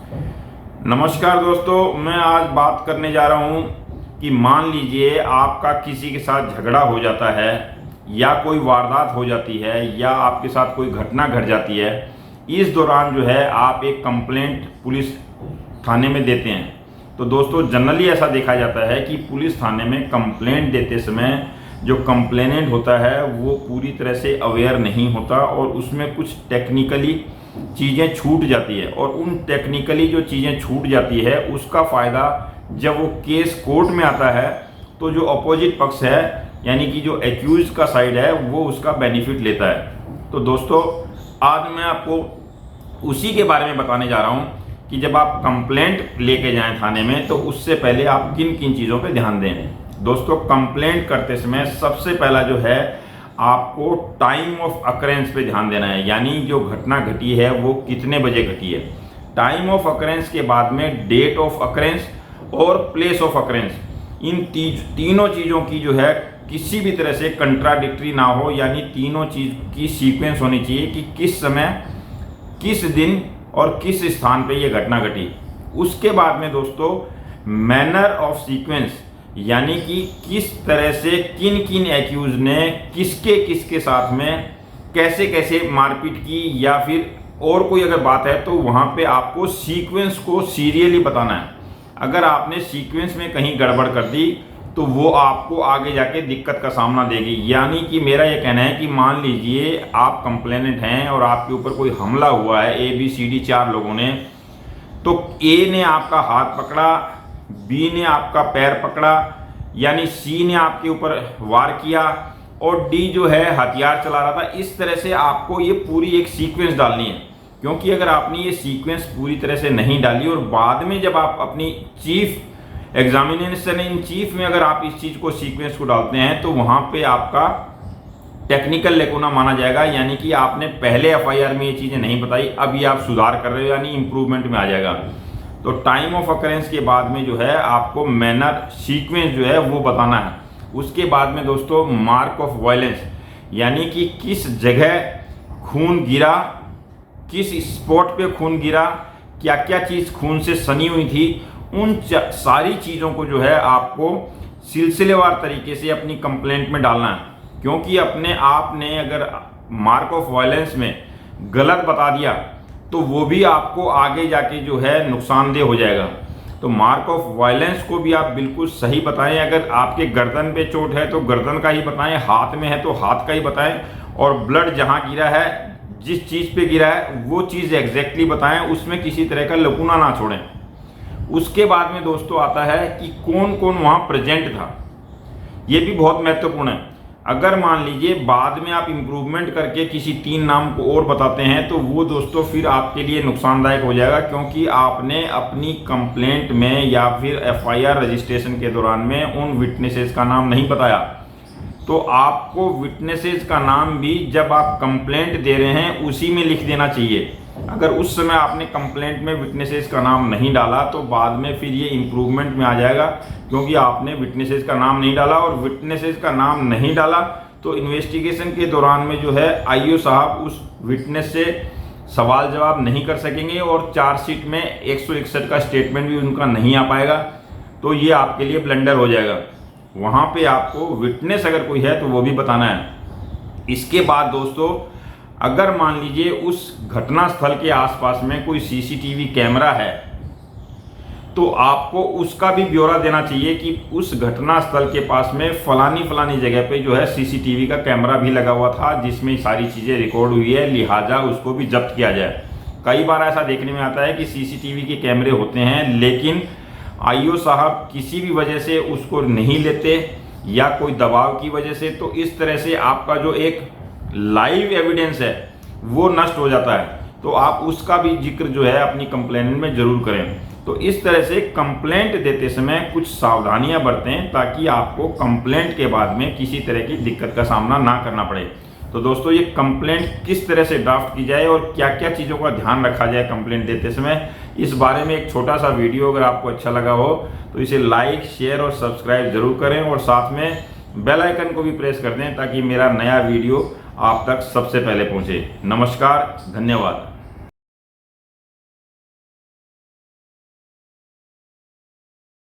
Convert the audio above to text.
नमस्कार दोस्तों, मैं आज बात करने जा रहा हूँ कि मान लीजिए आपका किसी के साथ झगड़ा हो जाता है या कोई वारदात हो जाती है या आपके साथ कोई घटना घट जाती है। इस दौरान जो है आप एक कंप्लेंट पुलिस थाने में देते हैं। तो दोस्तों जनरली ऐसा देखा जाता है कि पुलिस थाने में कंप्लेंट देते समय जो कंप्लेनेंट होता है वो पूरी तरह से अवेयर नहीं होता और उसमें कुछ टेक्निकली चीज़ें छूट जाती है, और उन टेक्निकली जो चीज़ें छूट जाती है उसका फ़ायदा जब वो केस कोर्ट में आता है तो जो अपोजिट पक्ष है यानी कि जो एक्यूज का साइड है वो उसका बेनिफिट लेता है। तो दोस्तों आज मैं आपको उसी के बारे में बताने जा रहा हूँ कि जब आप कंप्लेंट लेके जाएं थाने में तो उससे पहले आप किन किन चीज़ों पे ध्यान दें। दोस्तों कंप्लेंट करते समय सबसे पहला जो है आपको टाइम ऑफ अकरेंस पे ध्यान देना है, यानी जो घटना घटी है वो कितने बजे घटी है। टाइम ऑफ अकरेंस के बाद में डेट ऑफ अकरेंस और प्लेस ऑफ अकरेंस, इन तीनों चीज़ों की जो है किसी भी तरह से कंट्राडिक्टरी ना हो, यानी तीनों चीज़ की सीक्वेंस होनी चाहिए कि किस समय किस दिन और किस स्थान पे ये घटना घटी। उसके बाद में दोस्तों मैनर ऑफ सीक्वेंस, यानी कि किस तरह से किन किन एक्यूज ने किसके किसके साथ में कैसे कैसे मारपीट की, या फिर और कोई अगर बात है तो वहाँ पे आपको सीक्वेंस को सीरियली बताना है। अगर आपने सीक्वेंस में कहीं गड़बड़ कर दी तो वो आपको आगे जाके दिक्कत का सामना देगी। यानी कि मेरा ये कहना है कि मान लीजिए आप कंप्लेनेंट हैं और आपके ऊपर कोई हमला हुआ है, ABCD 4 लोगों ने, तो A ने आपका हाथ पकड़ा, B ने आपका पैर पकड़ा, यानी C ने आपके ऊपर वार किया और D जो है हथियार चला रहा था। इस तरह से आपको ये पूरी एक सीक्वेंस डालनी है, क्योंकि अगर आपने ये सीक्वेंस पूरी तरह से नहीं डाली और बाद में जब आप अपनी चीफ एग्जामिनेशन इन चीफ में अगर आप इस चीज़ को सीक्वेंस को डालते हैं तो वहाँ पे आपका टेक्निकल लेकुना माना जाएगा, यानी कि आपने पहले FIR में ये चीज़ें नहीं बताई, अब ये आप सुधार कर रहे हो, यानी इम्प्रूवमेंट में आ जाएगा। तो टाइम ऑफ अकरेंस के बाद में जो है आपको मैनर सीक्वेंस जो है वो बताना है। उसके बाद में दोस्तों मार्क ऑफ वायलेंस, यानी कि किस जगह खून गिरा, किस स्पॉट पे खून गिरा, क्या क्या चीज़ खून से सनी हुई थी, उन सारी चीज़ों को जो है आपको सिलसिलेवार तरीके से अपनी कंप्लेंट में डालना है। क्योंकि अपने आप ने अगर मार्क ऑफ वायलेंस में गलत बता दिया तो वो भी आपको आगे जाके जो है नुकसानदेह हो जाएगा। तो मार्क ऑफ वायलेंस को भी आप बिल्कुल सही बताएं। अगर आपके गर्दन पे चोट है तो गर्दन का ही बताएं, हाथ में है तो हाथ का ही बताएं, और ब्लड जहाँ गिरा है, जिस चीज़ पे गिरा है वो चीज़ एग्जैक्टली बताएं, उसमें किसी तरह का लकुना ना छोड़ें। उसके बाद में दोस्तों आता है कि कौन कौन वहाँ प्रेजेंट था, ये भी बहुत महत्वपूर्ण है। अगर मान लीजिए बाद में आप इम्प्रूवमेंट करके किसी 3 नाम को और बताते हैं तो वो दोस्तों फिर आपके लिए नुकसानदायक हो जाएगा, क्योंकि आपने अपनी कंप्लेंट में या फिर FIR रजिस्ट्रेशन के दौरान में उन विटनेसेस का नाम नहीं बताया। तो आपको विटनेसेस का नाम भी जब आप कंप्लेंट दे रहे हैं उसी में लिख देना चाहिए। अगर उस समय आपने कंप्लेंट में विटनेसेस का नाम नहीं डाला तो बाद में फिर ये इम्प्रूवमेंट में आ जाएगा, क्योंकि आपने विटनेसेस का नाम नहीं डाला, और विटनेसेस का नाम नहीं डाला तो इन्वेस्टिगेशन के दौरान में जो है IO साहब उस विटनेस से सवाल जवाब नहीं कर सकेंगे और चार्जशीट में 161 का स्टेटमेंट भी उनका नहीं आ पाएगा। तो ये आपके लिए ब्लंडर हो जाएगा। वहाँ पे आपको विटनेस अगर कोई है तो वो भी बताना है। इसके बाद दोस्तों अगर मान लीजिए उस घटना स्थल के आसपास में कोई CCTV कैमरा है तो आपको उसका भी ब्यौरा देना चाहिए कि उस घटना स्थल के पास में फलानी जगह पे जो है CCTV का कैमरा भी लगा हुआ था जिसमें सारी चीज़ें रिकॉर्ड हुई है, लिहाजा उसको भी जब्त किया जाए। कई बार ऐसा देखने में आता है कि CCTV के कैमरे होते हैं लेकिन IO साहब किसी भी वजह से उसको नहीं लेते या कोई दबाव की वजह से, तो इस तरह से आपका जो एक लाइव एविडेंस है वो नष्ट हो जाता है। तो आप उसका भी जिक्र जो है अपनी कंप्लेंट में जरूर करें। तो इस तरह से कंप्लेंट देते समय कुछ सावधानियां बरतें ताकि आपको कंप्लेंट के बाद में किसी तरह की दिक्कत का सामना ना करना पड़े। तो दोस्तों ये कंप्लेंट किस तरह से ड्राफ्ट की जाए और क्या क्या चीज़ों का ध्यान रखा जाए कंप्लेंट देते समय, इस बारे में एक छोटा सा वीडियो अगर आपको अच्छा लगा हो तो इसे लाइक, शेयर और सब्सक्राइब जरूर करें, और साथ में बेल आइकन को भी प्रेस कर दें ताकि मेरा नया वीडियो आप तक सबसे पहले पहुंचे। नमस्कार, धन्यवाद।